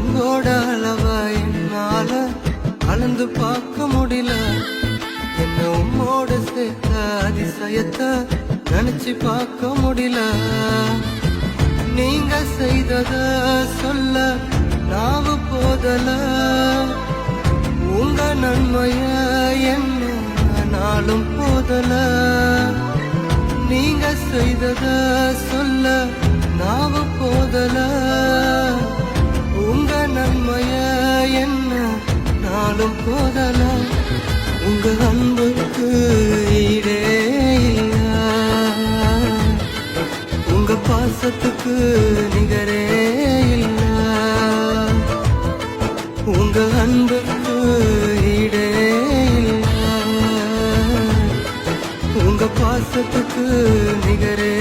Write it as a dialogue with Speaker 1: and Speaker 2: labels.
Speaker 1: அன்போட அளவ என்னால அளந்து பார்க்க முடியல. என்ன உம்மோட சேர்த்த அதிசயத்தை நினைச்சு பார்க்க முடியல. நீங்க செய்தத சொல்ல நாவு போதல. உங்க நன்மைய என்ன நாளும் போதல. நீங்க செய்தத சொல்ல நாவு போதல. உங்க நன்மைய என்ன நாளும் போதல. உங்க அன்புக்கு ஈடே இல்ல. உங்க பாசத்துக்கு நிகரே இல்ல. உங்க அன்புக்கு ஈடே இல்ல. உங்க பாசத்துக்கு நிகரே